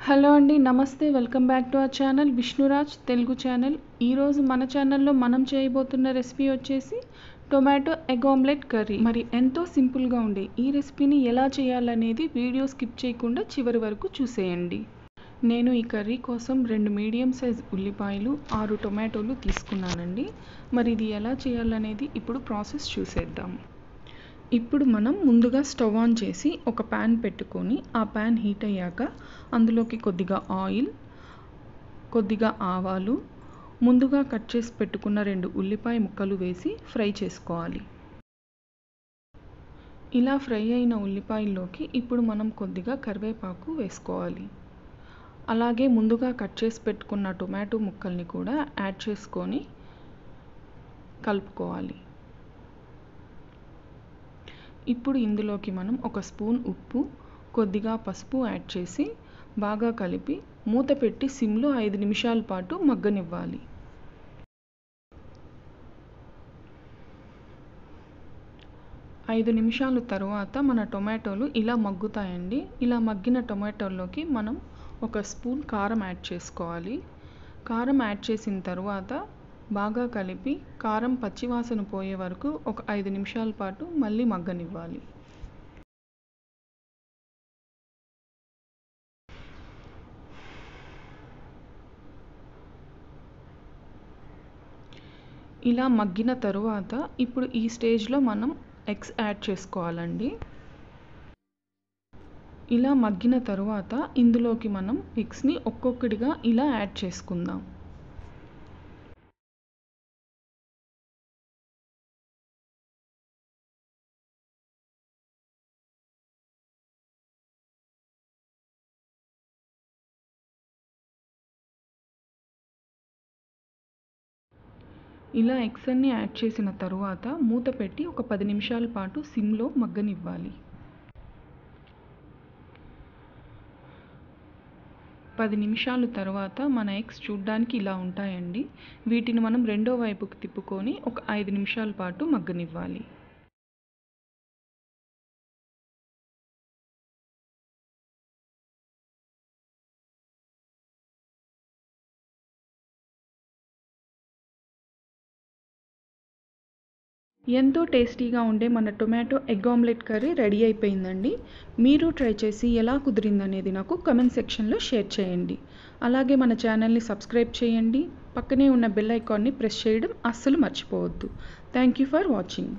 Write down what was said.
Hello అండి, నమస్తే. Welcome back to our channel Vishnuraj Telugu channel. ఈరోజు మన ఛానల్లో మనం చేయబోతున్న రెసిపీ వచ్చేసి టొమాటో ఎగ్ ఆమ్లెట్ కర్రీ. మరి ఎంతో సింపుల్గా ఉండే ఈ రెసిపీని ఎలా చేయాలనేది వీడియో స్కిప్ చేయకుండా చివరి వరకు చూసేయండి. నేను ఈ కర్రీ కోసం 2 మీడియం సైజ్ ఉల్లిపాయలు, 6 టొమాటోలు తీసుకున్నానండి. మరి ఇది ఎలా చేయాలనేది ఇప్పుడు ప్రాసెస్ చూసేద్దాం. ఇప్పుడు మనం ముందుగా స్టవ్ ఆన్ చేసి ఒక ప్యాన్ పెట్టుకొని ఆ ప్యాన్ హీట్ అయ్యాక అందులోకి కొద్దిగా ఆయిల్, కొద్దిగా ఆవాలు, ముందుగా కట్ చేసి పెట్టుకున్న 2 ఉల్లిపాయ ముక్కలు వేసి ఫ్రై చేసుకోవాలి. ఇలా ఫ్రై అయిన ఉల్లిపాయల్లోకి ఇప్పుడు మనం కొద్దిగా కరివేపాకు వేసుకోవాలి. అలాగే ముందుగా కట్ చేసి పెట్టుకున్న టొమాటో ముక్కల్ని కూడా యాడ్ చేసుకొని కలుపుకోవాలి. ఇప్పుడు ఇందులోకి మనం 1 స్పూన్ ఉప్పు, కొద్దిగా పసుపు యాడ్ చేసి బాగా కలిపి మూత పెట్టి సిమ్లో 5 నిమిషాల పాటు మగ్గనివ్వాలి. ఐదు నిమిషాల తర్వాత మన టొమాటోలు ఇలా మగ్గుతాయండి. ఇలా మగ్గిన టొమాటోల్లోకి మనం 1 స్పూన్ కారం యాడ్ చేసుకోవాలి. కారం యాడ్ చేసిన తర్వాత బాగా కలిపి కారం పచ్చివాసన పోయే వరకు ఒక 5 నిమిషాల పాటు మళ్ళీ మగ్గనివ్వాలి. ఇలా మగ్గిన తరువాత ఇప్పుడు ఈ స్టేజ్లో మనం ఎగ్స్ యాడ్ చేసుకోవాలండి. ఇలా మగ్గిన తరువాత ఇందులోకి మనం ఎగ్స్ని ఒక్కొక్కటిగా ఇలా యాడ్ చేసుకుందాం. ఇలా ఎగ్స్ అన్ని యాడ్ చేసిన తరువాత మూత పెట్టి ఒక 10 నిమిషాల పాటు సిమ్లో మగ్గనివ్వాలి. 10 నిమిషాల తర్వాత మన ఎగ్స్ చూడ్డానికి ఇలా ఉంటాయండి. వీటిని మనం రెండో వైపుకి తిప్పుకొని ఒక 5 నిమిషాల పాటు మగ్గనివ్వాలి. ఎంతో టేస్టీగా ఉండే మన tomato egg omelette curry ready అయిపోయిందండి. మీరు ట్రై చేసి ఎలా కుదిరిందనేది నాకు కమెంట్ సెక్షన్లో షేర్ చేయండి. అలాగే మన ఛానల్ని సబ్స్క్రైబ్ చేయండి. పక్కనే ఉన్న బెల్ ఐకాన్ని ప్రెస్ చేయడం అస్సలు మర్చిపోవద్దు. Thank you for watching.